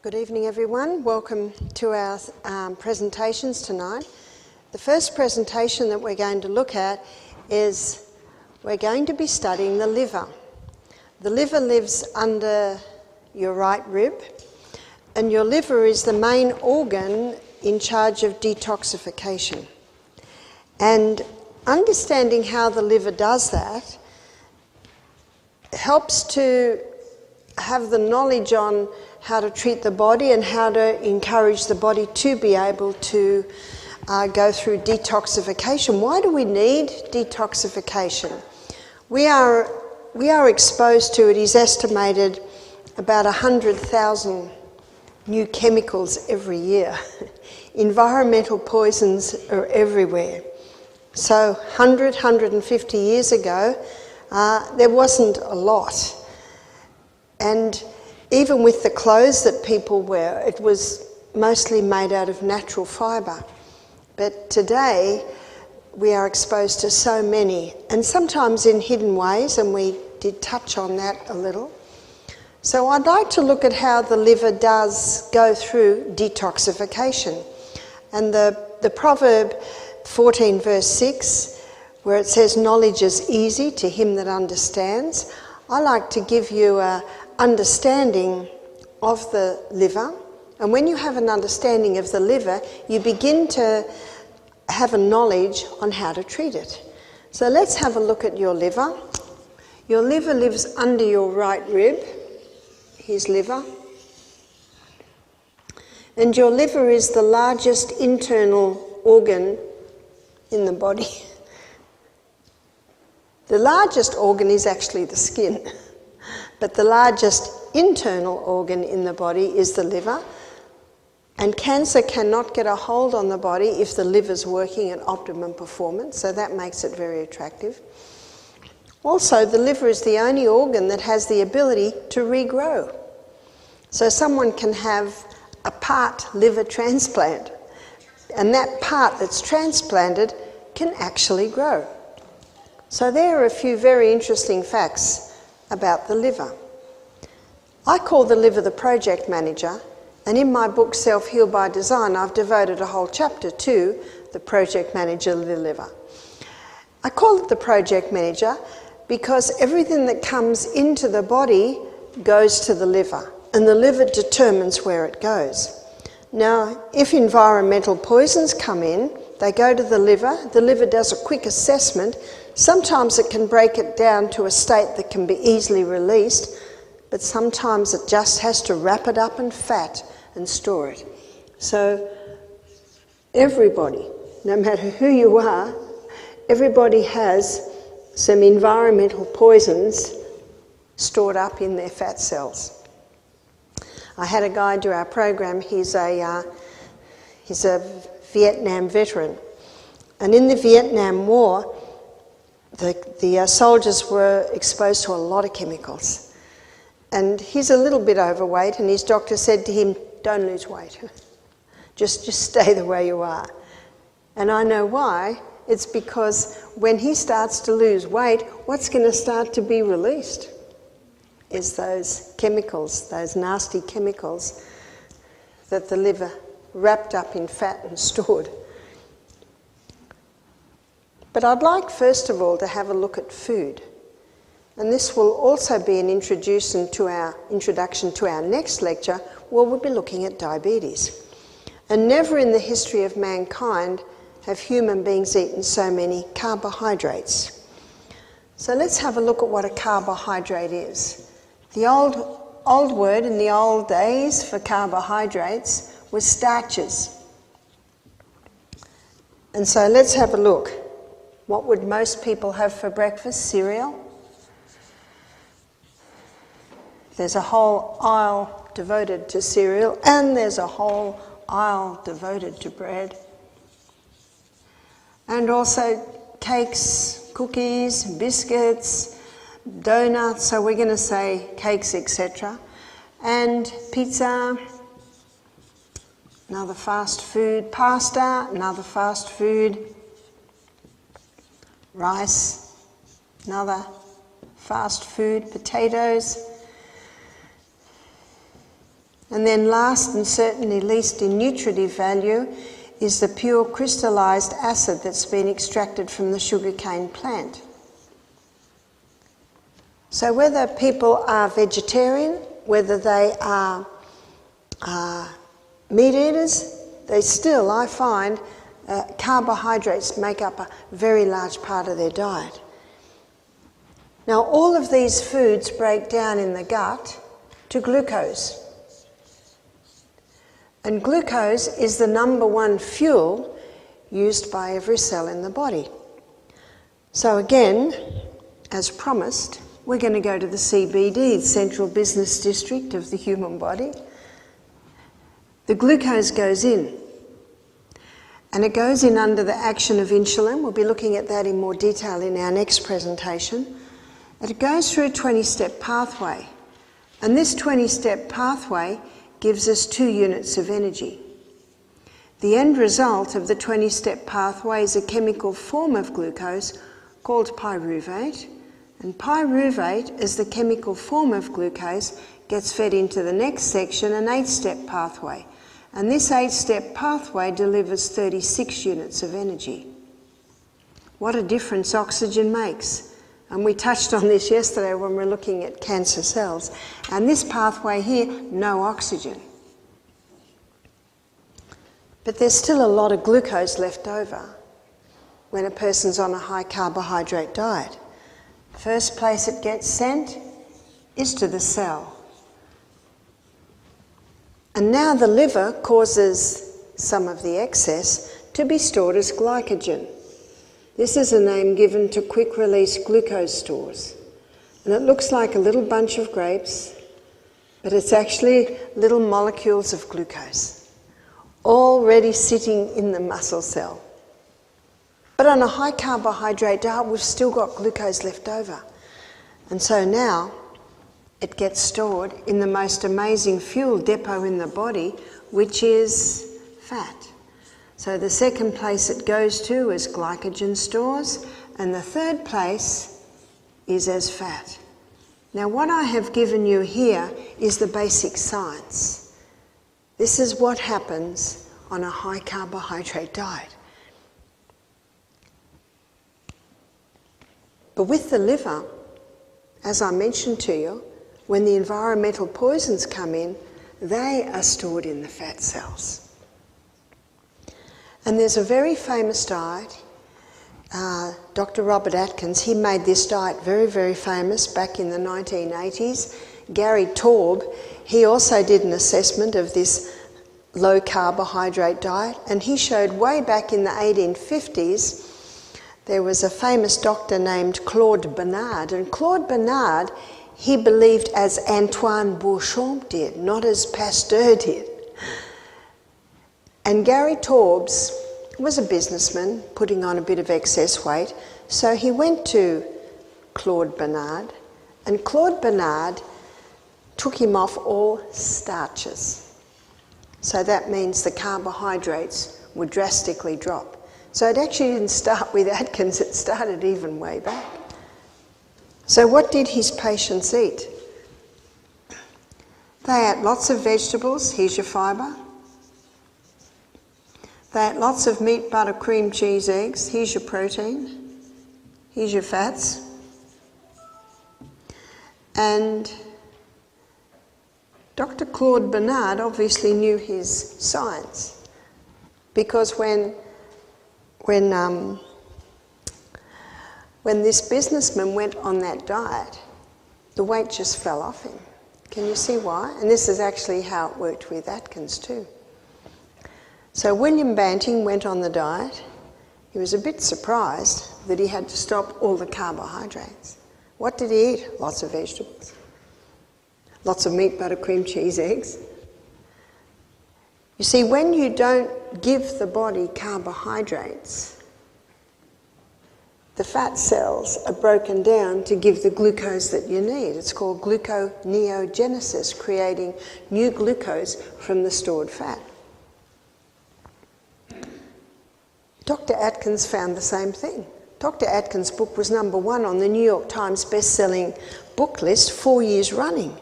Good evening, everyone. Welcome to our presentations tonight. The first presentation that we're going to look at is we're going to be studying the liver. The liver lives under your right rib, and your liver is the main organ in charge of detoxification. And understanding how the liver does that helps to have the knowledge on how to treat the body and how to encourage the body to be able to go through detoxification. Why do we need detoxification? We are exposed to, it is estimated, about 100,000 new chemicals every year. Environmental poisons are everywhere. So 150 years ago, there wasn't a lot. And even with the clothes that people wear, it was mostly made out of natural fibre. But today, we are exposed to so many, and sometimes in hidden ways, and we did touch on that a little. So I'd like to look at how the liver does go through detoxification. And the proverb 14 verse 6, where it says, "Knowledge is easy to him that understands." I like to give you a understanding of the liver, and when you have an understanding of the liver, you begin to have a knowledge on how to treat it. So let's have a look at your liver. Your liver lives under your right rib. Here's liver. And your liver is the largest internal organ in the body. The largest organ is actually the skin. But the largest internal organ in the body is the liver, and cancer cannot get a hold on the body if the liver's working at optimum performance, so that makes it very attractive. Also, the liver is the only organ that has the ability to regrow. So someone can have a part liver transplant, and that part that's transplanted can actually grow. So there are a few very interesting facts about the liver. I call the liver the project manager, and in my book Self-Heal by Design, I've devoted a whole chapter to the project manager of the liver. I call it the project manager because everything that comes into the body goes to the liver, and the liver determines where it goes. Now, if environmental poisons come in, they go to the liver does a quick assessment. Sometimes it can break it down to a state that can be easily released, but sometimes it just has to wrap it up in fat and store it. So everybody, no matter who you are, everybody has some environmental poisons stored up in their fat cells. I had a guy do our program. He's a Vietnam veteran, and in the Vietnam War, the soldiers were exposed to a lot of chemicals. And he's a little bit overweight, and his doctor said to him, "Don't lose weight. Just stay the way you are." And I know why. It's because when he starts to lose weight, what's going to start to be released is those chemicals, those nasty chemicals that the liver wrapped up in fat and stored. But I'd like, first of all, to have a look at food. And this will also be an introduction to our next lecture, where we'll be looking at diabetes. And never in the history of mankind have human beings eaten so many carbohydrates. So let's have a look at what a carbohydrate is. The old word in the old days for carbohydrates was starches. And so let's have a look. What would most people have for breakfast? Cereal. There's a whole aisle devoted to cereal, and there's a whole aisle devoted to bread. And also cakes, cookies, biscuits, donuts, so we're going to say cakes, etc. And pizza, another fast food. Pasta, another fast food. Rice, another fast food. Potatoes. And then last and certainly least in nutritive value is the pure crystallized acid that's been extracted from the sugarcane plant. So whether people are vegetarian, whether they are meat eaters, they still, I find, carbohydrates make up a very large part of their diet. Now, all of these foods break down in the gut to glucose. And glucose is the number one fuel used by every cell in the body. So again, as promised, we're going to go to the CBD, the Central Business District of the human body. The glucose goes in. And it goes in under the action of insulin. We'll be looking at that in more detail in our next presentation. And it goes through a 20-step pathway. And this 20-step pathway gives us 2 units of energy. The end result of the 20-step pathway is a chemical form of glucose called pyruvate. And pyruvate, as the chemical form of glucose, gets fed into the next section, an 8-step pathway. And this 8-step pathway delivers 36 units of energy. What a difference oxygen makes. And we touched on this yesterday when we were looking at cancer cells. And this pathway here, no oxygen. But there's still a lot of glucose left over when a person's on a high carbohydrate diet. First place it gets sent is to the cell. And now the liver causes some of the excess to be stored as glycogen. This is a name given to quick-release glucose stores. And it looks like a little bunch of grapes, but it's actually little molecules of glucose, already sitting in the muscle cell. But on a high carbohydrate diet, we've still got glucose left over. And so now it gets stored in the most amazing fuel depot in the body, which is fat. So the second place it goes to is glycogen stores, and the third place is as fat. Now what I have given you here is the basic science. This is what happens on a high carbohydrate diet. But with the liver, as I mentioned to you, when the environmental poisons come in, they are stored in the fat cells. And there's a very famous diet, Dr. Robert Atkins, he made this diet very, very famous back in the 1980s. Gary Taube, he also did an assessment of this low carbohydrate diet, and he showed way back in the 1850s, there was a famous doctor named Claude Bernard, and Claude Bernard, he believed as Antoine Beauchamp did, not as Pasteur did. And Gary Taube was a businessman putting on a bit of excess weight, so he went to Claude Bernard, and Claude Bernard took him off all starches. So that means the carbohydrates would drastically drop. So it actually didn't start with Atkins, it started even way back. So what did his patients eat? They ate lots of vegetables, here's your fibre. They ate lots of meat, butter, cream, cheese, eggs, here's your protein, here's your fats. And Dr. Claude Bernard obviously knew his science, because when this businessman went on that diet, the weight just fell off him. Can you see why? And this is actually how it worked with Atkins too. So William Banting went on the diet. He was a bit surprised that he had to stop all the carbohydrates. What did he eat? Lots of vegetables. Lots of meat, butter, cream, cheese, eggs. You see, when you don't give the body carbohydrates, the fat cells are broken down to give the glucose that you need. It's called gluconeogenesis, creating new glucose from the stored fat. Dr. Atkins found the same thing. Dr. Atkins' book was #1 on the New York Times best-selling book list 4 years running.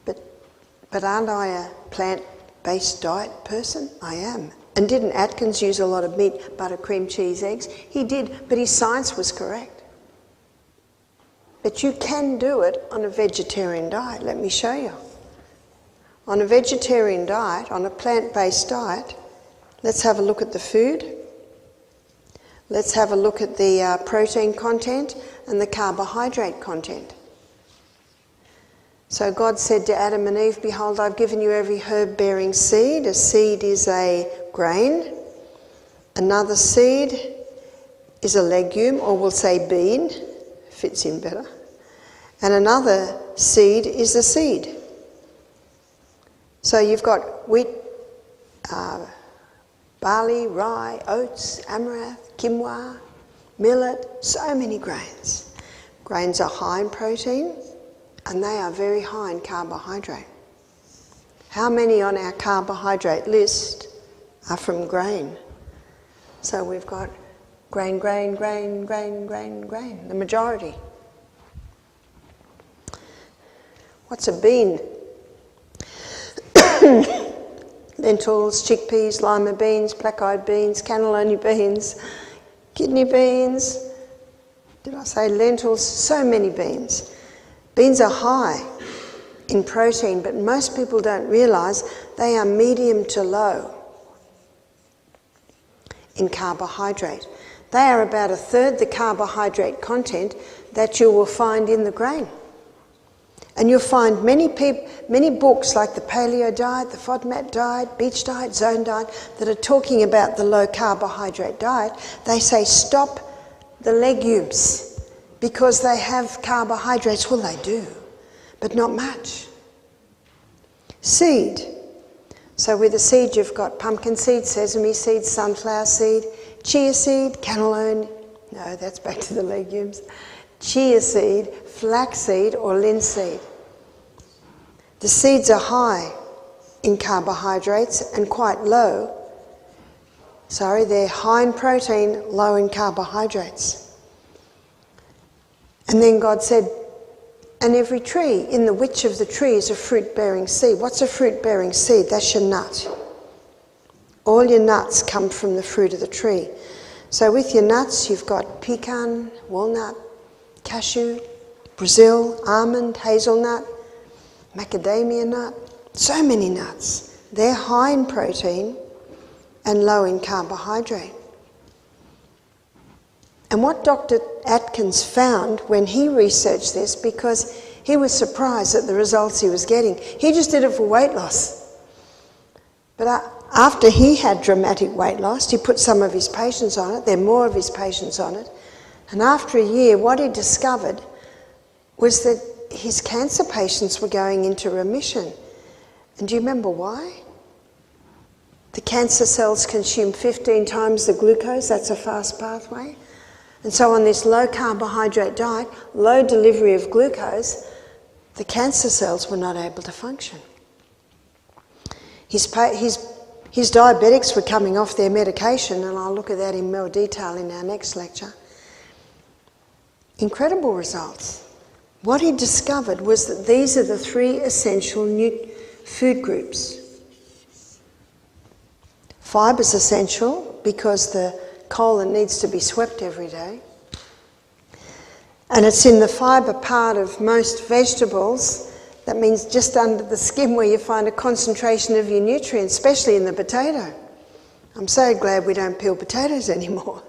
But aren't I a plant-based diet person? I am. And didn't Atkins use a lot of meat, butter, cream, cheese, eggs? He did, but his science was correct. But you can do it on a vegetarian diet. Let me show you. On a vegetarian diet, on a plant-based diet, let's have a look at the food. Let's have a look at the protein content and the carbohydrate content. So God said to Adam and Eve, "Behold, I've given you every herb-bearing seed." A seed is a grain. Another seed is a legume, or we'll say bean, fits in better. And another seed is a seed. So you've got wheat, barley, rye, oats, amaranth, quinoa, millet, so many grains. Grains are high in protein and they are very high in carbohydrate. How many on our carbohydrate list are from grain? So we've got grain, grain, grain, grain, grain, grain, the majority. What's a bean? Lentils, chickpeas, lima beans, black-eyed beans, cannellini beans, kidney beans. Did I say lentils? So many beans. Beans are high in protein, but most people don't realise they are medium to low in carbohydrate. They are about a third the carbohydrate content that you will find in the grain. And you'll find many books like the Paleo Diet, the FODMAP Diet, Beach Diet, Zone Diet, that are talking about the low carbohydrate diet. They say stop the legumes because they have carbohydrates. Well, they do, but not much. Seed. So with a seed you've got pumpkin seed, sesame seed, sunflower seed, chia seed, cannellini. No, that's back to the legumes. Chia seed, flaxseed or linseed. The seeds are high in carbohydrates and quite low. They're high in protein, low in carbohydrates. And then God said, and every tree, in the which of the tree is a fruit-bearing seed. What's a fruit-bearing seed? That's your nut. All your nuts come from the fruit of the tree. So with your nuts, you've got pecan, walnut, cashew, Brazil, almond, hazelnut, macadamia nut, so many nuts. They're high in protein and low in carbohydrate. And what Dr. Atkins found when he researched this, because he was surprised at the results he was getting, he just did it for weight loss. But after he had dramatic weight loss, he put some of his patients on it, there are more of his patients on it, and after a year, what he discovered was that his cancer patients were going into remission. And do you remember why? The cancer cells consume 15 times the glucose, that's a fast pathway. And so on this low carbohydrate diet, low delivery of glucose, the cancer cells were not able to function. His diabetics were coming off their medication, and I'll look at that in more detail in our next lecture. Incredible results. What he discovered was that these are the three essential food groups. Fiber's essential because the colon needs to be swept every day. And it's in the fibre part of most vegetables. That means just under the skin where you find a concentration of your nutrients, especially in the potato. I'm so glad we don't peel potatoes anymore.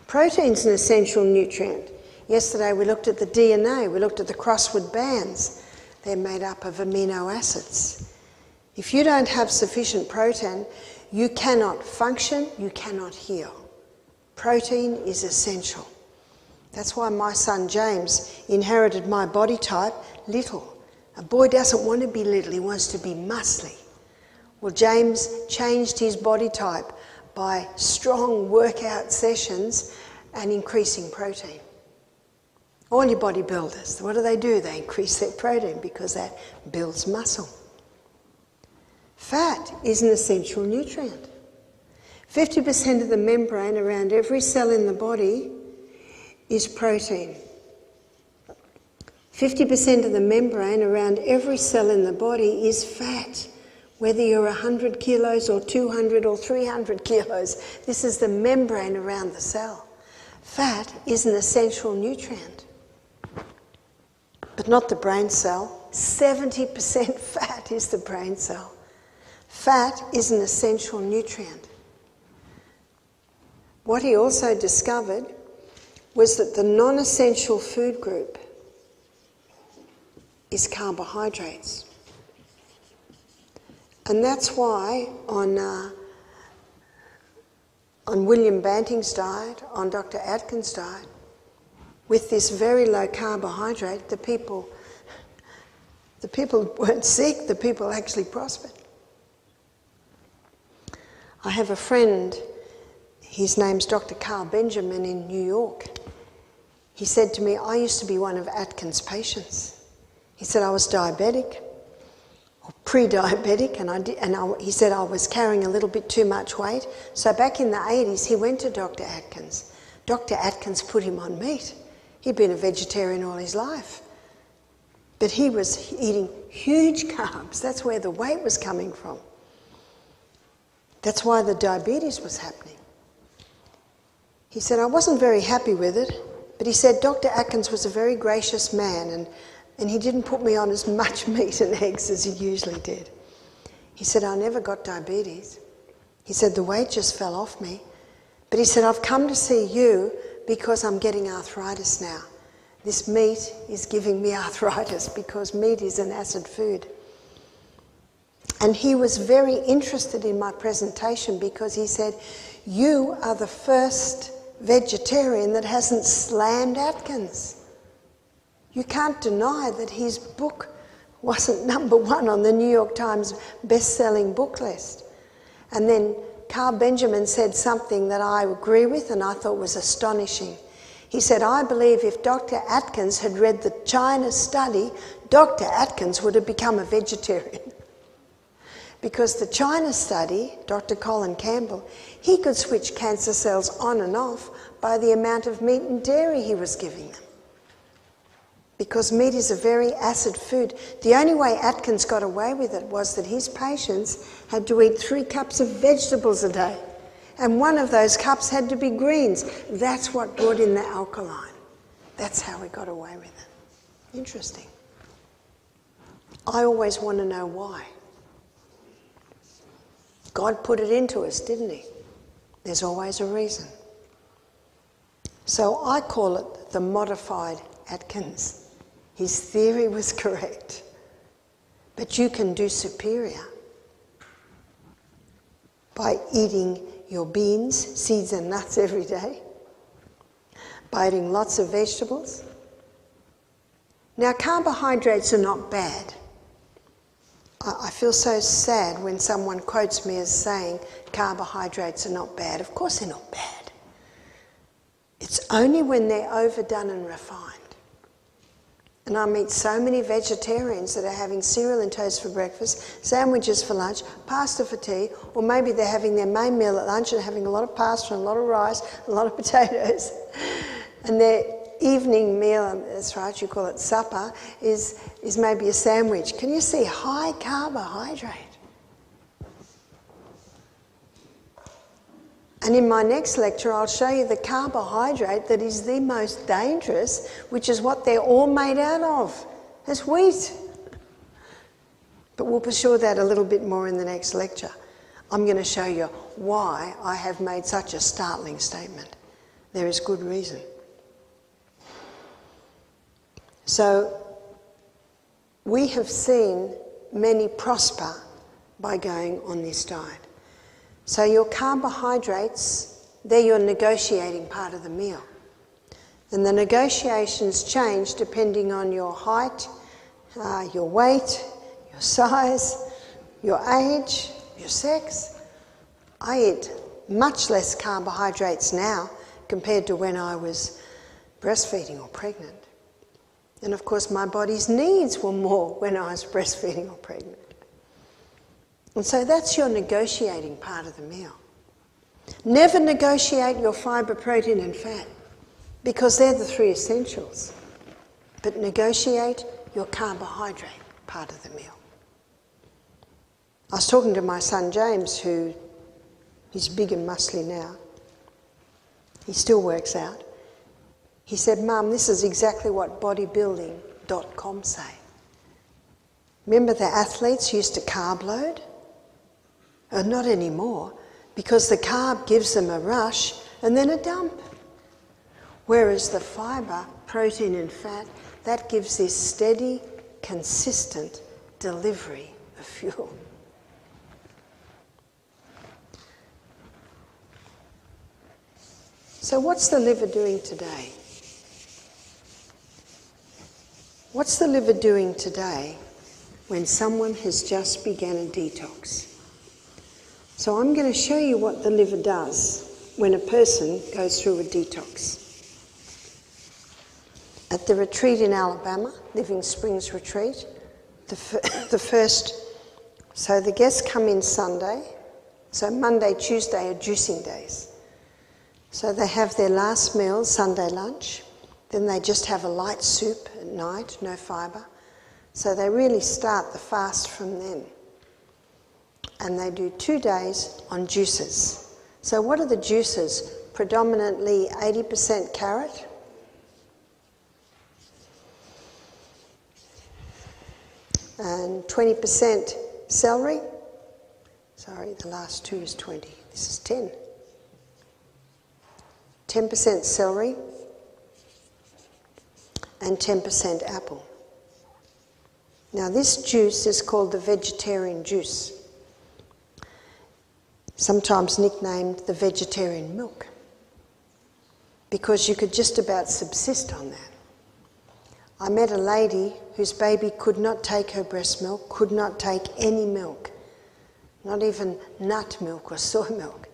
Protein's an essential nutrient. Yesterday we looked at the DNA, we looked at the crossword bands. They're made up of amino acids. If you don't have sufficient protein, you cannot function, you cannot heal. Protein is essential. That's why my son James inherited my body type, little. A boy doesn't want to be little, he wants to be muscly. Well, James changed his body type by strong workout sessions and increasing protein. All your bodybuilders, what do? They increase their protein because that builds muscle. Fat is an essential nutrient. 50% of the membrane around every cell in the body is protein. 50% of the membrane around every cell in the body is fat. Whether you're 100 kilos or 200 or 300 kilos, this is the membrane around the cell. Fat is an essential nutrient, but not the brain cell. 70% fat is the brain cell. Fat is an essential nutrient. What he also discovered was that the non-essential food group is carbohydrates. And that's why on William Banting's diet, on Dr. Atkins' diet, with this very low carbohydrate, the people weren't sick, the people actually prospered. I have a friend, his name's Dr. Carl Benjamin in New York. He said to me, I used to be one of Atkins' patients. He said I was diabetic, or pre-diabetic, and he said I was carrying a little bit too much weight. So back in the 80s, he went to Dr. Atkins. Dr. Atkins put him on meat. He'd been a vegetarian all his life. But he was eating huge carbs. That's where the weight was coming from. That's why the diabetes was happening. He said, I wasn't very happy with it, but he said Dr. Atkins was a very gracious man, and he didn't put me on as much meat and eggs as he usually did. He said, I never got diabetes. He said, the weight just fell off me. But he said, I've come to see you because I'm getting arthritis now. This meat is giving me arthritis because meat is an acid food. And he was very interested in my presentation because he said, you are the first vegetarian that hasn't slammed Atkins. You can't deny that his book wasn't #1 on the New York Times best-selling book list. And then Carl Benjamin said something that I agree with and I thought was astonishing. He said, I believe if Dr. Atkins had read the China study, Dr. Atkins would have become a vegetarian. Because the China study, Dr. Colin Campbell, he could switch cancer cells on and off by the amount of meat and dairy he was giving them. Because meat is a very acid food. The only way Atkins got away with it was that his patients had to eat 3 cups of vegetables a day. And one of those cups had to be greens. That's what brought in the alkaline. That's how we got away with it. Interesting. I always want to know why. God put it into us, didn't he? There's always a reason. So I call it the modified Atkins. His theory was correct. But you can do superior by eating your beans, seeds and nuts every day, by eating lots of vegetables. Now, carbohydrates are not bad. I feel so sad when someone quotes me as saying carbohydrates are not bad. Of course they're not bad. It's only when they're overdone and refined. And I meet so many vegetarians that are having cereal and toast for breakfast, sandwiches for lunch, pasta for tea, or maybe they're having their main meal at lunch and having a lot of pasta and a lot of rice, a lot of potatoes. And their evening meal, that's right, you call it supper, is maybe a sandwich. Can you see high carbohydrate? And in my next lecture, I'll show you the carbohydrate that is the most dangerous, which is what they're all made out of. It's wheat. But we'll pursue that a little bit more in the next lecture. I'm going to show you why I have made such a startling statement. There is good reason. So, we have seen many prosper by going on this diet. So your carbohydrates, they're your negotiating part of the meal. And the negotiations change depending on your height, your weight, your size, your age, your sex. I eat much less carbohydrates now compared to when I was breastfeeding or pregnant. And of course my body's needs were more when I was breastfeeding or pregnant. And so that's your negotiating part of the meal. Never negotiate your fibre, protein and fat, because they're the 3 essentials. but negotiate your carbohydrate part of the meal. I was talking to my son James, he's big and muscly now. He still works out. He said, "Mum, this is exactly what bodybuilding.com say. Remember the athletes used to carb load? Not anymore, because the carb gives them a rush and then a dump. Whereas the fibre, protein and fat, that gives this steady, consistent delivery of fuel." So what's the liver doing today? What's the liver doing today when someone has just begun a detox? So I'm going to show you what the liver does when a person goes through a detox. At the retreat in Alabama, Living Springs Retreat, so the guests come in Sunday, so Monday, Tuesday are juicing days. So they have their last meal, Sunday lunch, then they just have a light soup at night, no fibre. So they really start the fast from then. And they do 2 days on juices. So what are the juices? Predominantly 80% carrot, and 20% celery. Sorry, the last 2 is 20. This is 10. 10% celery and 10% apple. Now this juice is called the vegetarian juice, sometimes nicknamed the vegetarian milk, because you could just about subsist on that. I met a lady whose baby could not take her breast milk, could not take any milk, not even nut milk or soy milk.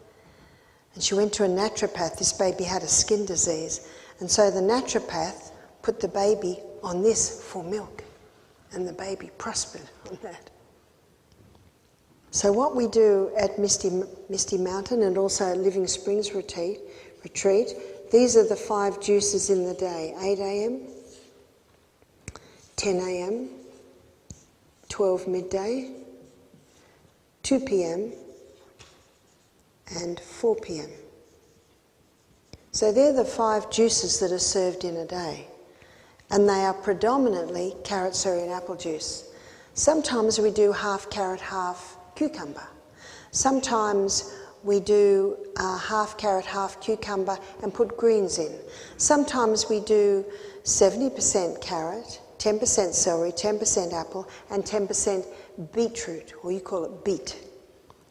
And she went to a naturopath. This baby had a skin disease. And so the naturopath put the baby on this for milk. And the baby prospered on that. So what we do at Misty Mountain and also at Living Springs Retreat, these are the 5 juices in the day: 8 a.m, 10 a.m, 12 midday, 2 p.m, and 4 p.m. So they're the 5 juices that are served in a day. And they are predominantly carrot, celery and apple juice. Sometimes we do half carrot, half cucumber. Sometimes we do half carrot, half cucumber and put greens in. Sometimes we do 70% carrot, 10% celery, 10% apple and 10% beetroot, or you call it beet.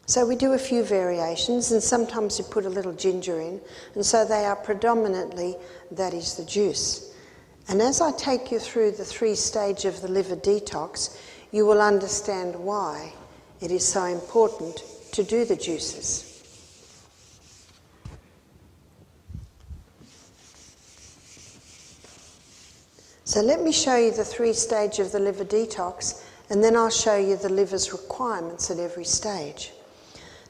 So we do a few variations, and sometimes you put a little ginger in, and so they are predominantly, that is the juice. And as I take you through the 3 stages of the liver detox, you will understand why it is so important to do the juices. So let me show you the 3 stages of the liver detox, and then I'll show you the liver's requirements at every stage.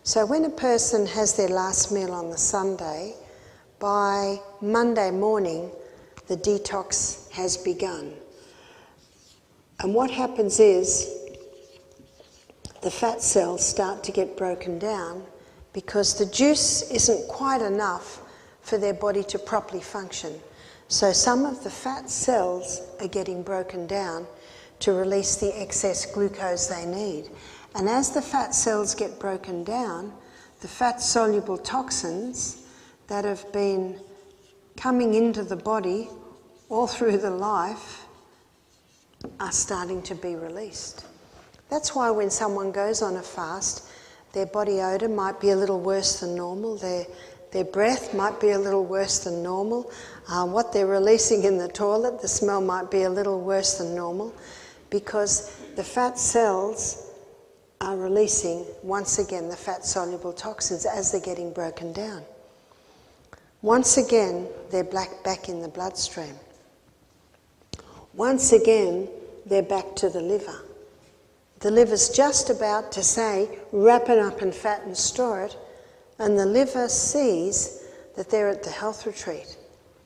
So when a person has their last meal on the Sunday, by Monday morning, the detox has begun. And what happens is the fat cells start to get broken down because the juice isn't quite enough for their body to properly function. So some of the fat cells are getting broken down to release the excess glucose they need. And as the fat cells get broken down, the fat-soluble toxins that have been coming into the body all through the life are starting to be released. That's why when someone goes on a fast, their body odour might be a little worse than normal, their breath might be a little worse than normal, what they're releasing in the toilet, the smell might be a little worse than normal, because the fat cells are releasing, once again, the fat-soluble toxins as they're getting broken down. Once again, they're back in the bloodstream. Once again, they're back to the liver. The liver's just about to say, wrap it up in fat and store it, and the liver sees that they're at the health retreat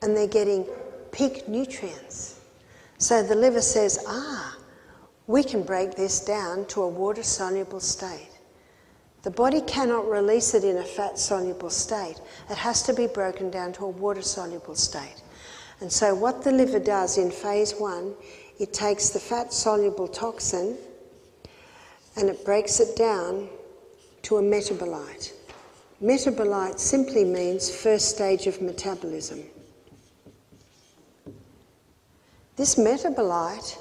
and they're getting peak nutrients. So the liver says, we can break this down to a water-soluble state. The body cannot release it in a fat-soluble state. It has to be broken down to a water-soluble state. And so what the liver does in phase 1, it takes the fat-soluble toxin and it breaks it down to a metabolite. Metabolite simply means first stage of metabolism. This metabolite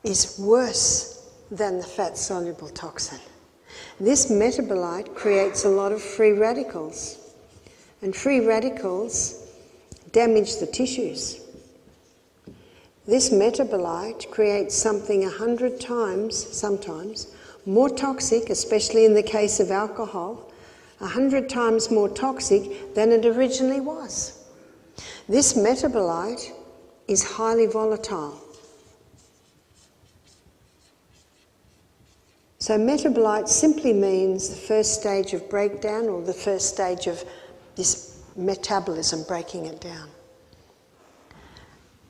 is worse than the fat-soluble toxin. This metabolite creates a lot of free radicals, and free radicals damage the tissues. This metabolite creates something 100 times, sometimes, more toxic, especially in the case of alcohol, 100 times more toxic than it originally was. This metabolite is highly volatile. So metabolite simply means the first stage of breakdown, or the first stage of this metabolism, breaking it down.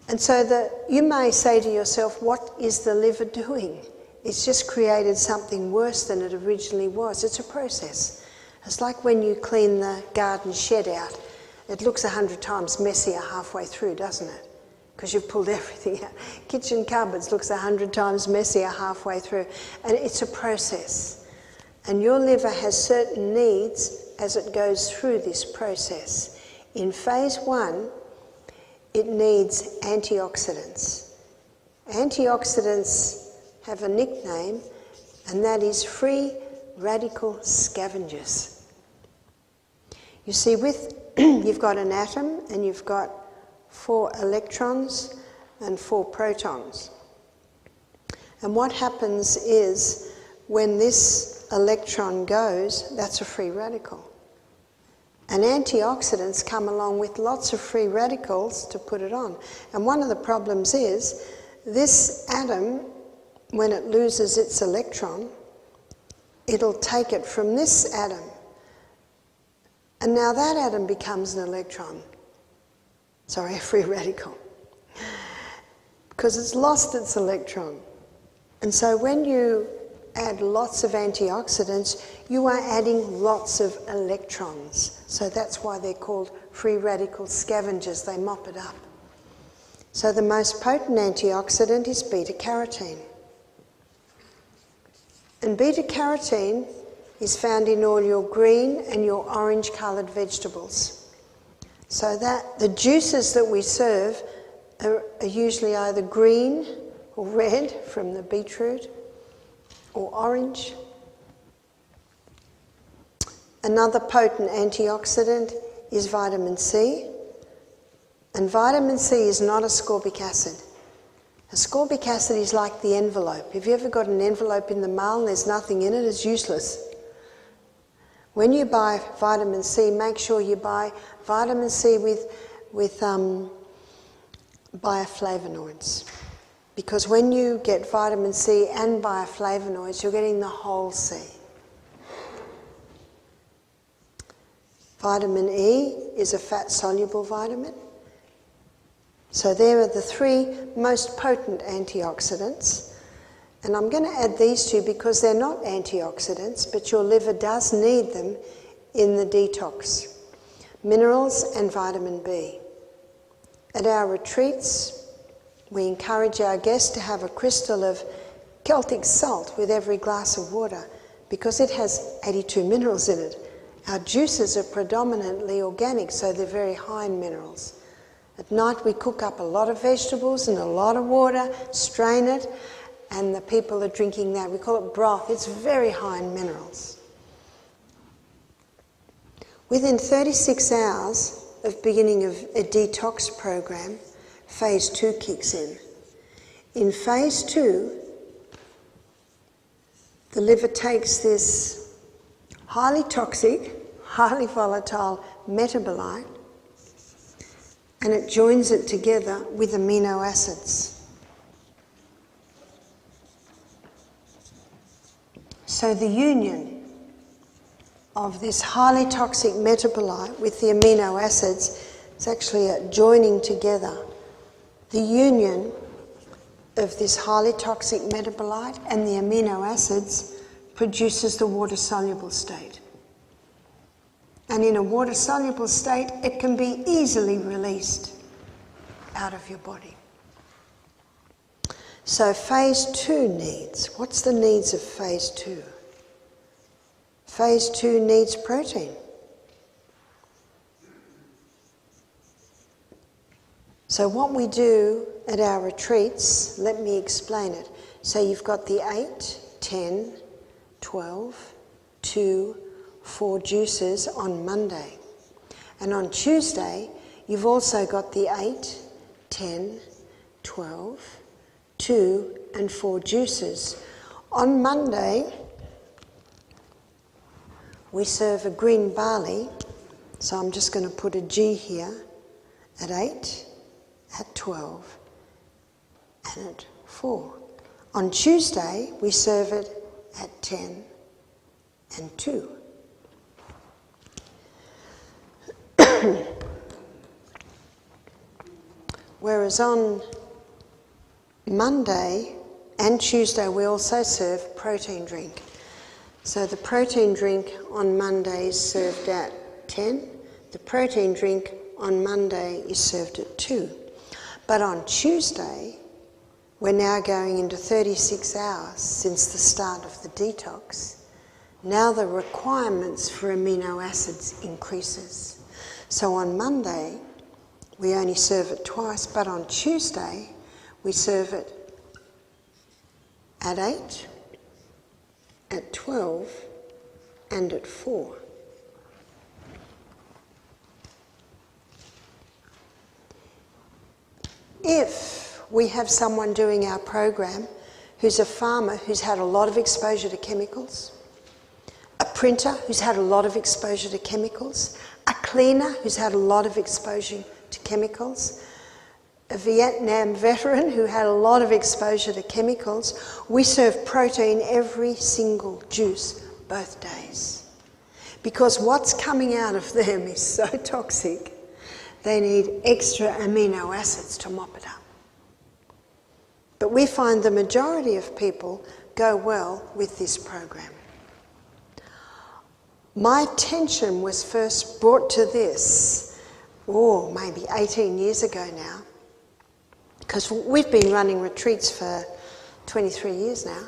And so you may say to yourself, what is the liver doing? It's just created something worse than it originally was. It's a process. It's like when you clean the garden shed out. It looks 100 times messier halfway through, doesn't it? Because you've pulled everything out. Kitchen cupboards looks 100 times messier halfway through. And it's a process. And your liver has certain needs as it goes through this process. In phase 1, it needs antioxidants. Antioxidants have a nickname, and that is free radical scavengers. You see, you've got an atom and you've got 4 electrons and 4 protons. And what happens is when this electron goes, that's a free radical. And antioxidants come along with lots of free radicals to put it on. And one of the problems is this atom, when it loses its electron, it'll take it from this atom. And now that atom becomes an electron. Sorry, a free radical. Because it's lost its electron. And so when you add lots of antioxidants, you are adding lots of electrons. So that's why they're called free radical scavengers. They mop it up. So the most potent antioxidant is beta-carotene. And beta-carotene is found in all your green and your orange-coloured vegetables. So that the juices that we serve are usually either green or red from the beetroot, or orange. Another potent antioxidant is vitamin C. And vitamin C is not ascorbic acid. Ascorbic acid is like the envelope. Have you ever got an envelope in the mail and there's nothing in it? It's useless. When you buy vitamin C, make sure you buy vitamin C with bioflavonoids. Because when you get vitamin C and bioflavonoids, you're getting the whole C. Vitamin E is a fat-soluble vitamin. So there are the 3 most potent antioxidants. And I'm going to add these 2 because they're not antioxidants, but your liver does need them in the detox. Minerals and vitamin B. At our retreats, we encourage our guests to have a crystal of Celtic salt with every glass of water because it has 82 minerals in it. Our juices are predominantly organic, so they're very high in minerals. At night we cook up a lot of vegetables and a lot of water, strain it, and the people are drinking that. We call it broth. It's very high in minerals. Within 36 hours of beginning of a detox program, phase 2 kicks in. In phase 2, the liver takes this highly toxic, highly volatile metabolite and it joins it together with amino acids. So the union of this highly toxic metabolite with the amino acids is actually a joining together The union of this highly toxic metabolite and the amino acids produces the water-soluble state. And in a water-soluble state, it can be easily released out of your body. So phase 2 needs, what's the needs of phase 2? Phase 2 needs protein. So what we do at our retreats, let me explain it. So you've got the 8, 10, 12, 2, 4 juices on Monday. And on Tuesday, you've also got the 8, 10, 12, 2 and 4 juices. On Monday, we serve a green barley, so I'm just going to put a G here, at 8, at 12, and at 4. On Tuesday, we serve it at 10 and 2. Whereas on Monday and Tuesday, we also serve protein drink. So the protein drink on Monday is served at 10. The protein drink on Monday is served at 2. But on Tuesday, we're now going into 36 hours since the start of the detox. Now the requirements for amino acids increases. So on Monday, we only serve it twice, but on Tuesday, we serve it at 8, at 12, and at 4. If we have someone doing our program who's a farmer who's had a lot of exposure to chemicals, a printer who's had a lot of exposure to chemicals, a cleaner who's had a lot of exposure to chemicals, a Vietnam veteran who had a lot of exposure to chemicals, we serve protein every single juice, both days. Because what's coming out of them is so toxic, they need extra amino acids to mop it up. But we find the majority of people go well with this program. My attention was first brought to this, maybe 18 years ago now, because we've been running retreats for 23 years now.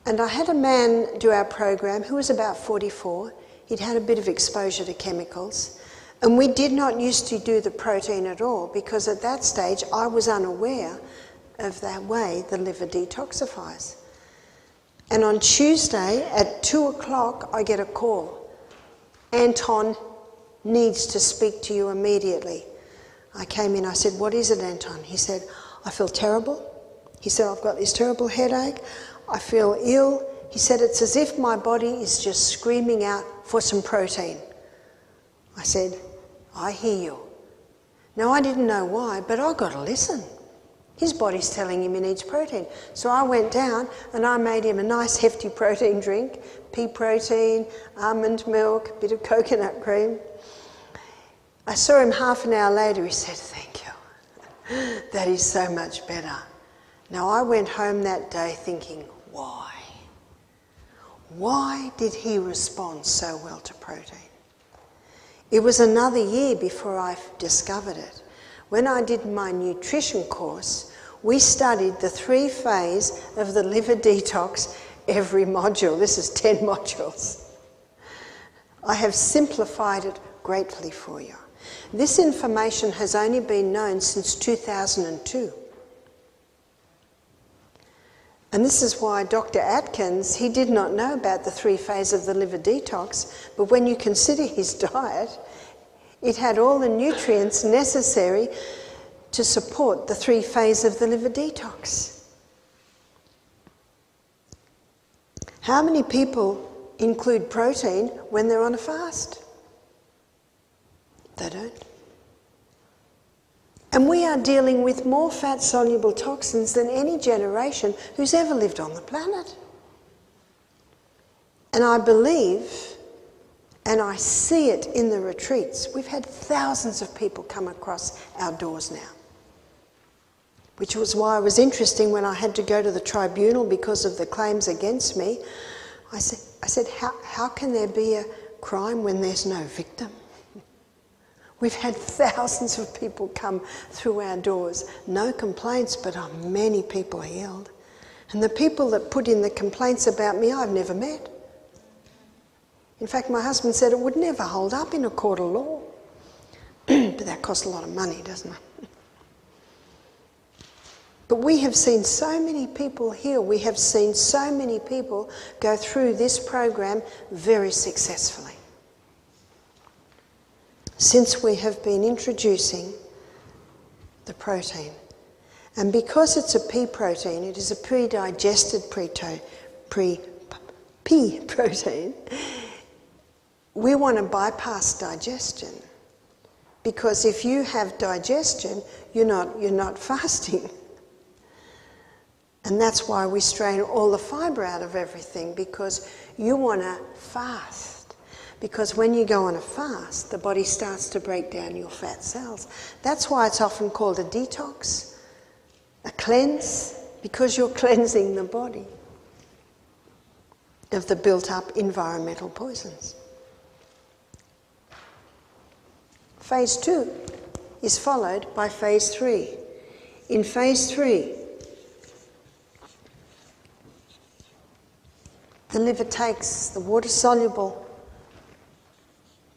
And I had a man do our program who was about 44. He'd had a bit of exposure to chemicals. And we did not used to do the protein at all, because at that stage I was unaware of that way the liver detoxifies. And on Tuesday at 2 o'clock, I get a call. Anton needs to speak to you immediately. I came in, I said, what is it, Anton? He said, I feel terrible. He said, I've got this terrible headache. I feel ill. He said, it's as if my body is just screaming out for some protein. I said, I hear you. Now, I didn't know why, but I've got to listen. His body's telling him he needs protein. So I went down and I made him a nice hefty protein drink, pea protein, almond milk, a bit of coconut cream. I saw him half an hour later. He said, thank you. That is so much better. Now, I went home that day thinking, why? Why did he respond so well to protein? It was another year before I discovered it. When I did my nutrition course, we studied the 3-phase of the liver detox every module. This is 10 modules. I have simplified it gratefully for you. This information has only been known since 2002. And this is why Dr. Atkins, he did not know about the 3-phase of the liver detox, but when you consider his diet, it had all the nutrients necessary to support the 3-phase of the liver detox. How many people include protein when they're on a fast? They don't. And we are dealing with more fat-soluble toxins than any generation who's ever lived on the planet. And I believe, and I see it in the retreats, we've had thousands of people come across our doors now. which was why it was interesting when I had to go to the tribunal because of the claims against me. I said, how can there be a crime when there's no victim? We've had thousands of people come through our doors, no complaints, but many people healed. And the people that put in the complaints about me, I've never met. In fact, my husband said it would never hold up in a court of law. But that costs a lot of money, doesn't it? But we have seen so many people heal. We have seen so many people go through this program very successfully. Since we have been introducing the protein. And because it's a pea protein, it is a pre-digested pea protein, we want to bypass digestion. Because if you have digestion, you're not fasting. And that's why we strain all the fibre out of everything, because you want to fast. Because when you go on a fast, the body starts to break down your fat cells. That's why it's often called a detox, a cleanse, because you're cleansing the body of the built-up environmental poisons. Phase 2 is followed by phase 3. In phase 3, the liver takes the water-soluble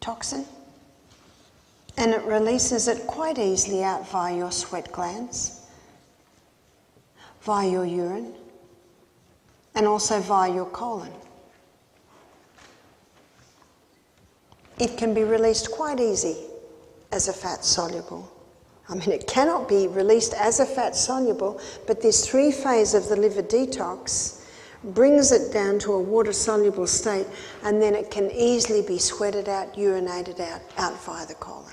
toxin and it releases it quite easily out via your sweat glands, via your urine, and also via your colon. It can be released quite easy as a fat soluble. I mean, it cannot be released as a fat soluble, but this 3 phase of the liver detox brings it down to a water-soluble state, and then it can easily be sweated out, urinated out via the colon.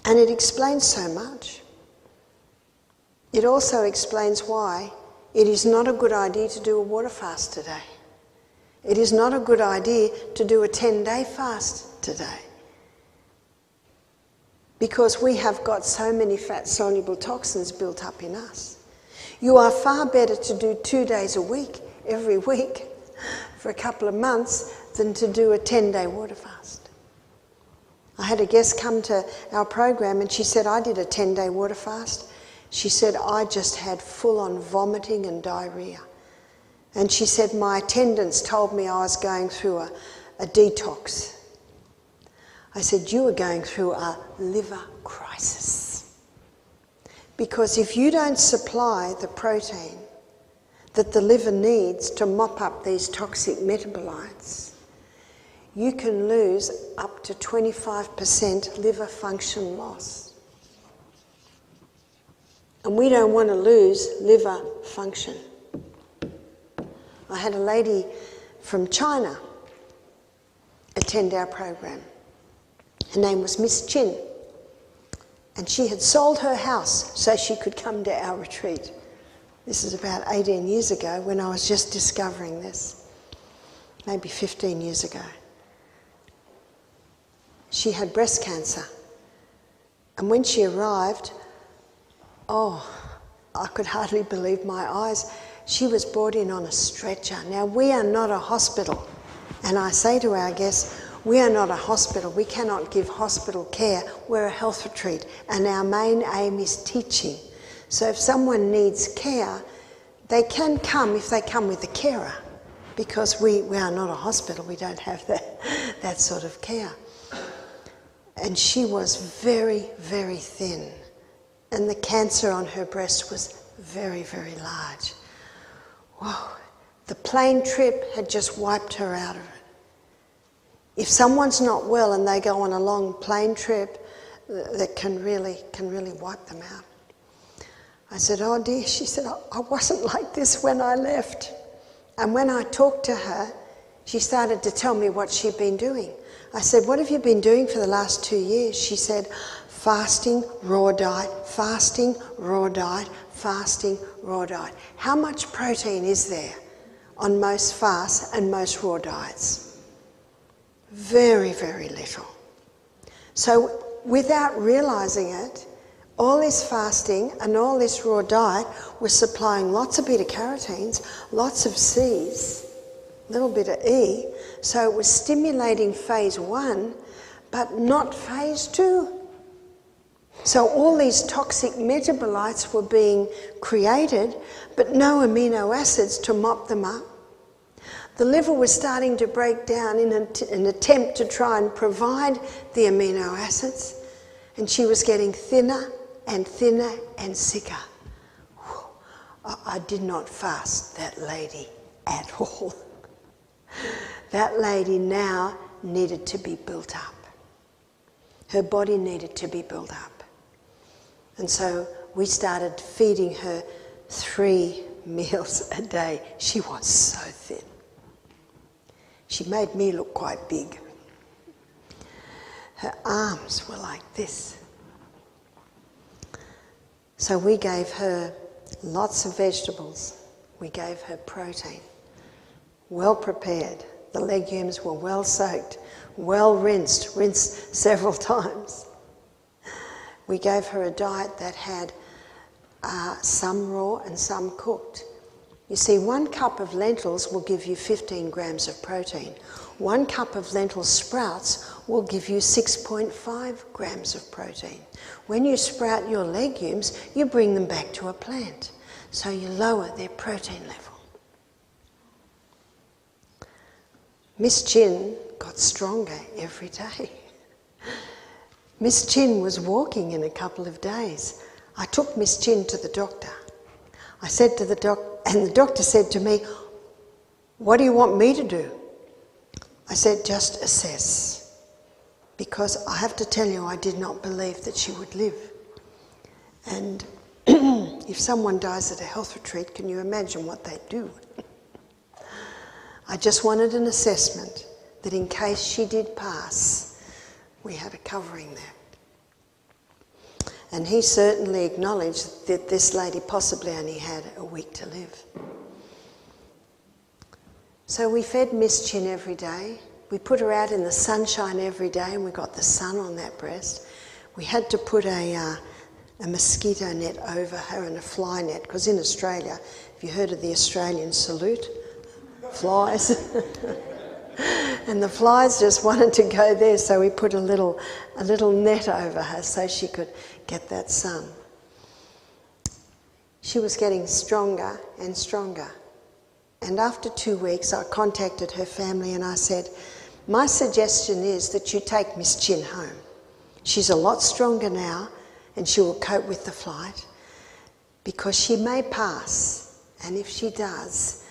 And it explains so much. It also explains why it is not a good idea to do a water fast today. It is not a good idea to do a 10-day fast today. Because we have got so many fat-soluble toxins built up in us. You are far better to do 2 days a week, every week, for a couple of months, than to do a 10-day water fast. I had a guest come to our program and she said, I did a 10-day water fast. She said, I just had full-on vomiting and diarrhea. And she said, my attendants told me I was going through a detox. I said, you are going through a liver crisis. Because if you don't supply the protein that the liver needs to mop up these toxic metabolites, you can lose up to 25% liver function loss. And we don't want to lose liver function. I had a lady from China attend our program. Her name was Miss Chin. And she had sold her house so she could come to our retreat. This is about 18 years ago when I was just discovering this. Maybe 15 years ago. She had breast cancer. And when she arrived, I could hardly believe my eyes. She was brought in on a stretcher. Now, we are not a hospital. And I say to our guests, we are not a hospital. We cannot give hospital care. We're a health retreat. And our main aim is teaching. So if someone needs care, they can come if they come with a carer. Because we are not a hospital. We don't have that sort of care. And she was very, very thin. And the cancer on her breast was very, very large. Whoa. The plane trip had just wiped her out of it. If someone's not well and they go on a long plane trip, that can really wipe them out. I said, oh dear, she said, I wasn't like this when I left. And when I talked to her, she started to tell me what she'd been doing. I said, what have you been doing for the last 2 years? She said, fasting, raw diet, fasting, raw diet, fasting, raw diet. How much protein is there on most fasts and most raw diets? Very, very little. So without realising it, all this fasting and all this raw diet was supplying lots of beta-carotenes, lots of C's, a little bit of E, so it was stimulating phase 1, but not phase 2. So all these toxic metabolites were being created, but no amino acids to mop them up. The liver was starting to break down in an attempt to try and provide the amino acids, and she was getting thinner and thinner and sicker. I did not fast that lady at all. That lady now needed to be built up. Her body needed to be built up. And so we started feeding her 3 meals a day. She was so thin. She made me look quite big. Her arms were like this. So we gave her lots of vegetables. We gave her protein, well prepared. The legumes were well soaked, well rinsed several times. We gave her a diet that had some raw and some cooked. You see, 1 cup of lentils will give you 15 grams of protein. 1 cup of lentil sprouts will give you 6.5 grams of protein. When you sprout your legumes, you bring them back to a plant, so you lower their protein level. Miss Chin got stronger every day. Miss Chin was walking in a couple of days. I took Miss Chin to the doctor. I said to the doctor, and the doctor said to me, "What do you want me to do?" I said, "Just assess." Because I have to tell you, I did not believe that she would live. And if someone dies at a health retreat, can you imagine what they do? I just wanted an assessment that in case she did pass, we had a covering there. And he certainly acknowledged that this lady possibly only had a week to live. So we fed Miss Chin every day. We put her out in the sunshine every day, and we got the sun on that breast. We had to put a mosquito net over her and a fly net, because in Australia, have you heard of the Australian salute? Flies. And the flies just wanted to go there, so we put a little net over her so she could get that sun. She was getting stronger and stronger. And after 2 weeks, I contacted her family and I said, "My suggestion is that you take Miss Chin home. She's a lot stronger now and she will cope with the flight, because she may pass, and if she does,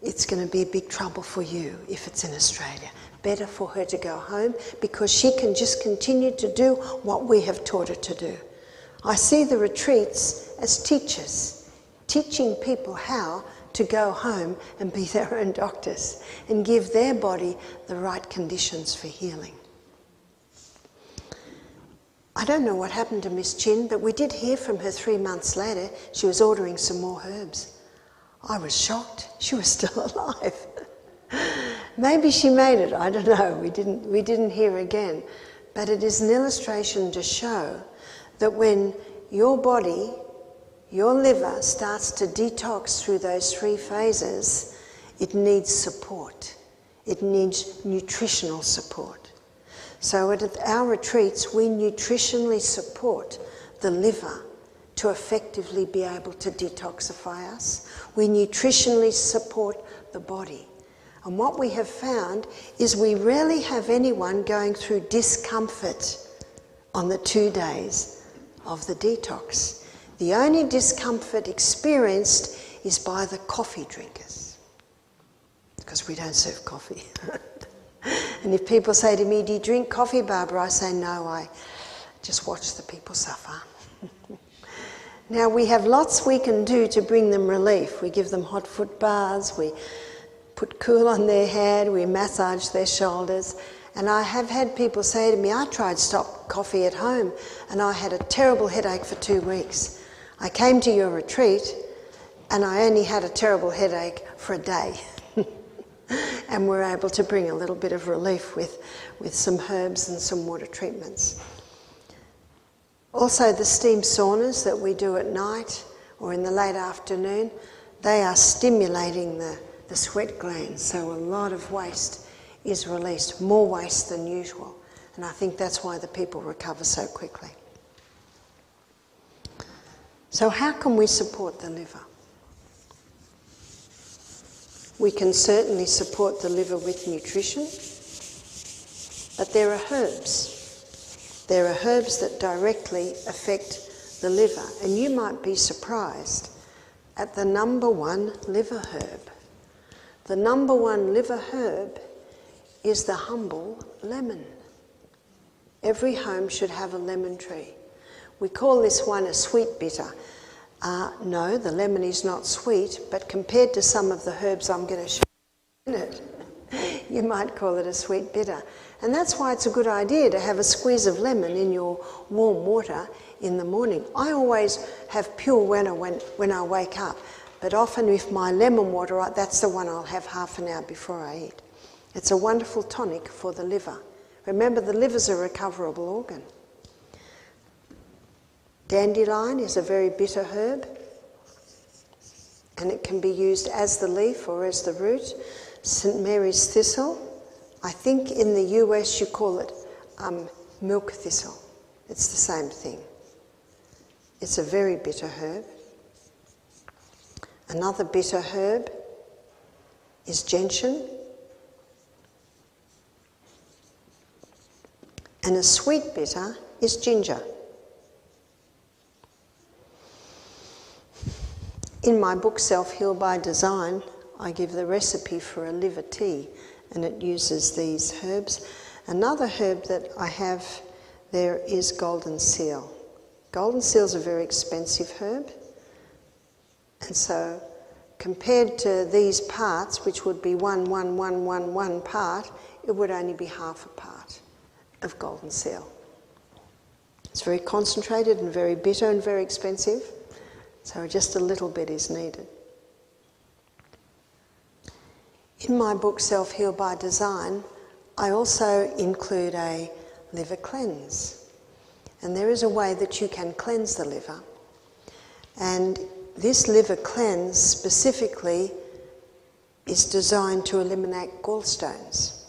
it's going to be big trouble for you if it's in Australia. Better for her to go home, because she can just continue to do what we have taught her to do." I see the retreats as teachers, teaching people how to go home and be their own doctors and give their body the right conditions for healing. I don't know what happened to Miss Chin, but we did hear from her 3 months later. She was ordering some more herbs. I was shocked. She was still alive. Maybe she made it, I don't know. We didn't hear again. But it is an illustration to show that when your body, your liver, starts to detox through those 3 phases, it needs support. It needs nutritional support. So at our retreats, we nutritionally support the liver to effectively be able to detoxify us. We nutritionally support the body. And what we have found is we rarely have anyone going through discomfort on the 2 days of the detox. The only discomfort experienced is by the coffee drinkers, because we don't serve coffee. And if people say to me, "Do you drink coffee, Barbara?" I say, "No, I just watch the people suffer." Now, we have lots we can do to bring them relief. We give them hot foot baths, we put cool on their head, we massage their shoulders. And I have had people say to me, "I tried stop coffee at home and I had a terrible headache for 2 weeks. I came to your retreat and I only had a terrible headache for a day." And we're able to bring a little bit of relief with some herbs and some water treatments. Also, the steam saunas that we do at night or in the late afternoon, they are stimulating the sweat glands, so a lot of waste is released, more waste than usual. And I think that's why the people recover so quickly. So how can we support the liver? We can certainly support the liver with nutrition, but there are herbs. There are herbs that directly affect the liver, and you might be surprised at the number one liver herb. The number one liver herb is the humble lemon. Every home should have a lemon tree. We call this one a sweet bitter. No, the lemon is not sweet, but compared to some of the herbs I'm going to show you in it, you might call it a sweet bitter. And that's why it's a good idea to have a squeeze of lemon in your warm water in the morning. I always have pure water when I wake up, but often with my lemon water, that's the one I'll have half an hour before I eat. It's a wonderful tonic for the liver. Remember, the liver's a recoverable organ. Dandelion is a very bitter herb, and it can be used as the leaf or as the root. St. Mary's thistle, I think in the US you call it milk thistle. It's the same thing. It's a very bitter herb. Another bitter herb is gentian. And a sweet bitter is ginger. In my book, Self-Heal by Design, I give the recipe for a liver tea, and it uses these herbs. Another herb that I have there is golden seal. Golden seal is a very expensive herb, and so compared to these parts, which would be one part, it would only be half a part of golden seal. It's very concentrated and very bitter and very expensive, so just a little bit is needed. In my book, Self-Heal by Design, I also include a liver cleanse. And there is a way that you can cleanse the liver. And this liver cleanse specifically is designed to eliminate gallstones.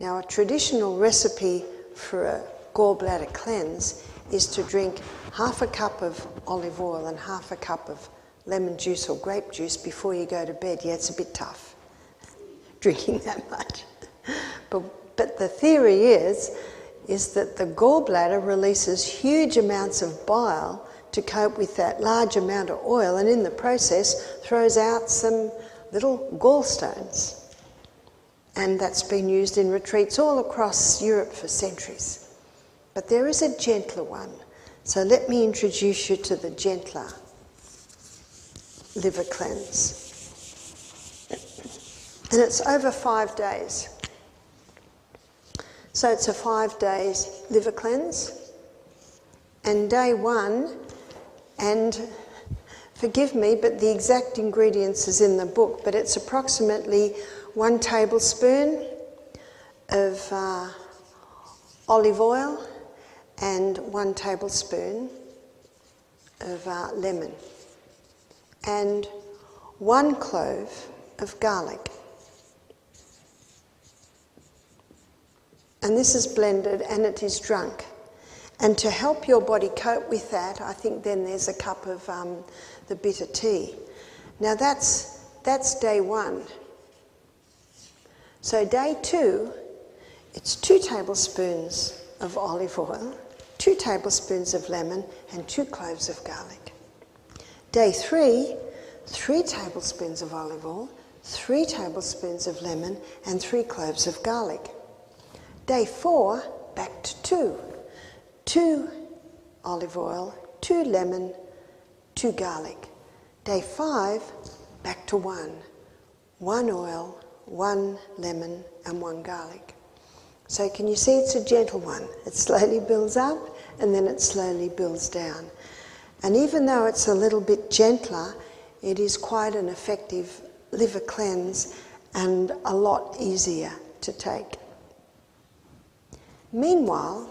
Now, a traditional recipe for a gallbladder cleanse is to drink half a cup of olive oil and half a cup of lemon juice or grape juice before you go to bed. Yeah, it's a bit tough, drinking that much. But the theory is that the gallbladder releases huge amounts of bile to cope with that large amount of oil, and in the process throws out some little gallstones. And that's been used in retreats all across Europe for centuries. But there is a gentler one. So let me introduce you to the gentler liver cleanse. And it's over 5 days. So it's a 5 days liver cleanse. And day one, and forgive me, but the exact ingredients is in the book, but it's approximately 1 tablespoon of olive oil and 1 tablespoon of lemon and 1 clove of garlic. And this is blended and it is drunk. And to help your body cope with that, I think then there's a cup of the bitter tea. Now that's day one. So day two, it's 2 tablespoons of olive oil, 2 tablespoons of lemon, and 2 cloves of garlic. Day 3, 3 tablespoons of olive oil, 3 tablespoons of lemon, and 3 cloves of garlic. Day 4, back to 2. 2 olive oil, 2 lemon, 2 garlic. Day 5, back to 1. 1 oil, 1 lemon, and 1 garlic. So can you see it's a gentle one? It slowly builds up and then it slowly builds down. And even though it's a little bit gentler, it is quite an effective liver cleanse and a lot easier to take. Meanwhile,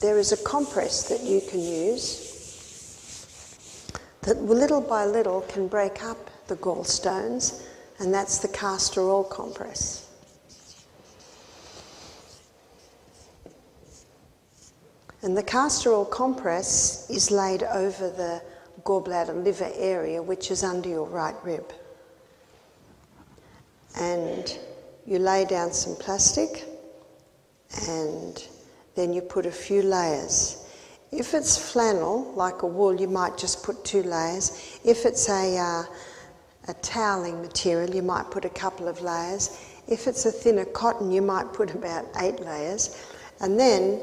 there is a compress that you can use that little by little can break up the gallstones, and that's the castor oil compress. And the castor oil compress is laid over the gallbladder liver area, which is under your right rib. And you lay down some plastic, and then you put a few layers. If it's flannel, like a wool, you might just put 2 layers. If it's a toweling material, you might put a couple of layers. If it's a thinner cotton, you might put about 8 layers. And then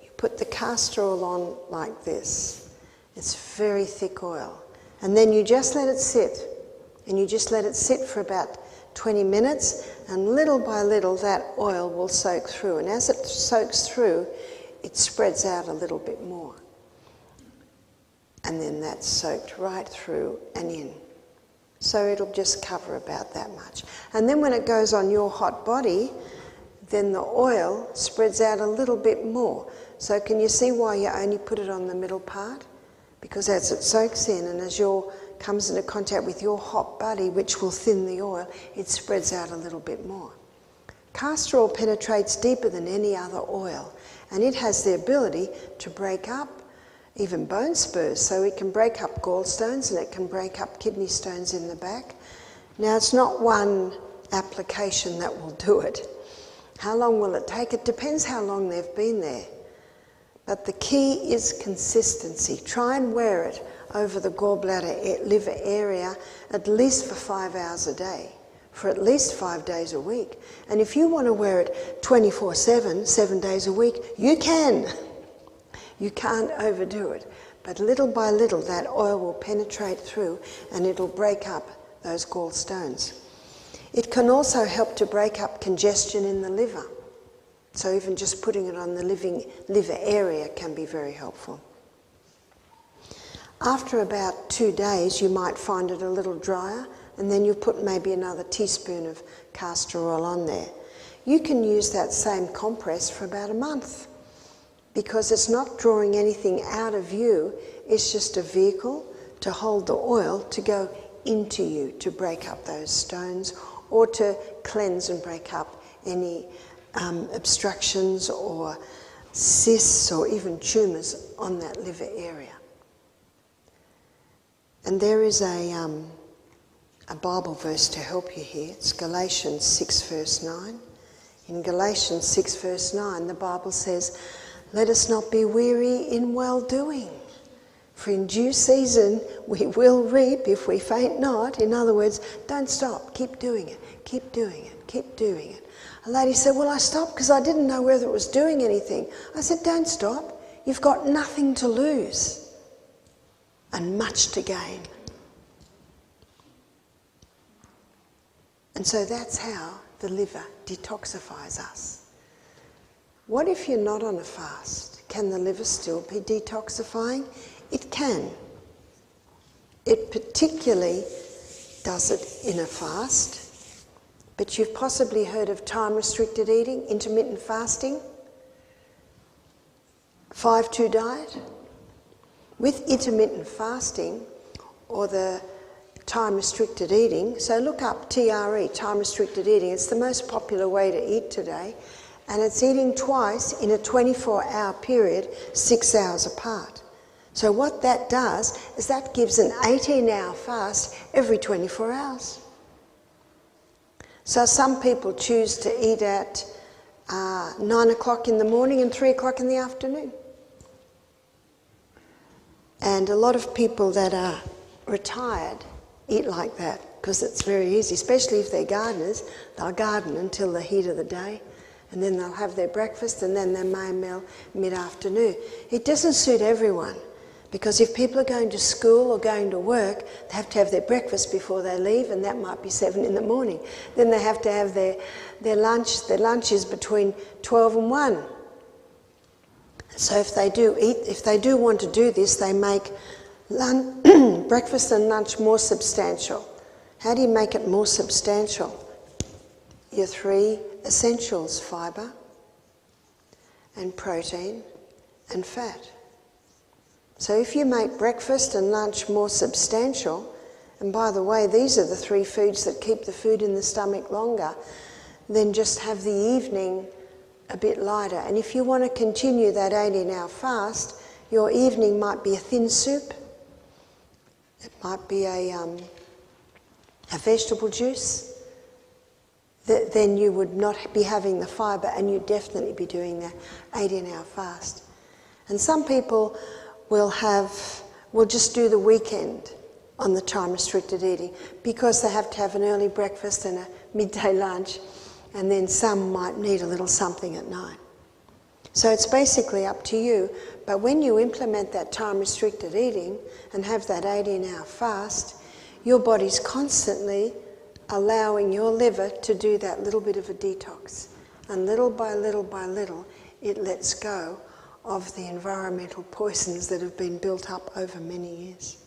you put the castor oil on like this. It's very thick oil. And then you just let it sit. And you just let it sit for about 20 minutes, and little by little that oil will soak through. And as it soaks through, it spreads out a little bit more. And then that's soaked right through and in. So it'll just cover about that much. And then when it goes on your hot body, then the oil spreads out a little bit more. So can you see why you only put it on the middle part? Because as it soaks in and as comes into contact with your hot body, which will thin the oil, it spreads out a little bit more. Castor oil penetrates deeper than any other oil, and it has the ability to break up even bone spurs, so it can break up gallstones and it can break up kidney stones in the back. Now, it's not one application that will do it. How long will it take? It depends how long they've been there. But the key is consistency. Try and wear it over the gallbladder liver area at least for 5 hours a day, for at least 5 days a week. And if you want to wear it 24/7, 7 days a week, you can. You can't overdo it. But little by little, that oil will penetrate through and it'll break up those gallstones. It can also help to break up congestion in the liver. So even just putting it on the liver area can be very helpful. After about 2 days, you might find it a little drier, and then you put maybe another teaspoon of castor oil on there. You can use that same compress for about a month, because it's not drawing anything out of you, it's just a vehicle to hold the oil to go into you to break up those stones or to cleanse and break up any obstructions or cysts or even tumours on that liver area. And there is a Bible verse to help you here. It's Galatians 6 verse 9. In Galatians 6 verse 9, the Bible says, "Let us not be weary in well-doing, for in due season we will reap if we faint not." In other words, don't stop. Keep doing it. Keep doing it. Keep doing it. A lady said, "Well, I stopped because I didn't know whether it was doing anything." I said, "Don't stop. You've got nothing to lose and much to gain." And so that's how the liver detoxifies us. What if you're not on a fast? Can the liver still be detoxifying? It can. It particularly does it in a fast. But you've possibly heard of time-restricted eating, intermittent fasting, 5-2 diet. With intermittent fasting or the time-restricted eating, so look up TRE, time-restricted eating. It's the most popular way to eat today, and it's eating twice in a 24-hour period, 6 hours apart. So what that does is that gives an 18-hour fast every 24 hours. So some people choose to eat at 9 o'clock in the morning and 3 o'clock in the afternoon. And a lot of people that are retired eat like that because it's very easy, especially if they're gardeners. They'll garden until the heat of the day, and then they'll have their breakfast and then their main meal mid-afternoon. It doesn't suit everyone, because if people are going to school or going to work, they have to have their breakfast before they leave, and that might be 7 in the morning. Then they have to have their lunch. Their lunch is between 12 and 1. So if they do want to do this, they make breakfast and lunch more substantial. How do you make it more substantial? Your 3 essentials: fibre and protein and fat. So if you make breakfast and lunch more substantial, and by the way, these are the 3 foods that keep the food in the stomach longer, then just have the evening a bit lighter. And if you want to continue that 18-hour fast, your evening might be a thin soup. It might be a vegetable juice. Then you would not be having the fibre, and you'd definitely be doing that 18-hour fast. And some people will just do the weekend on the time-restricted eating because they have to have an early breakfast and a midday lunch, and then some might need a little something at night. So it's basically up to you. But when you implement that time-restricted eating and have that 18-hour fast, your body's constantly allowing your liver to do that little bit of a detox. And little by little by little, it lets go of the environmental poisons that have been built up over many years.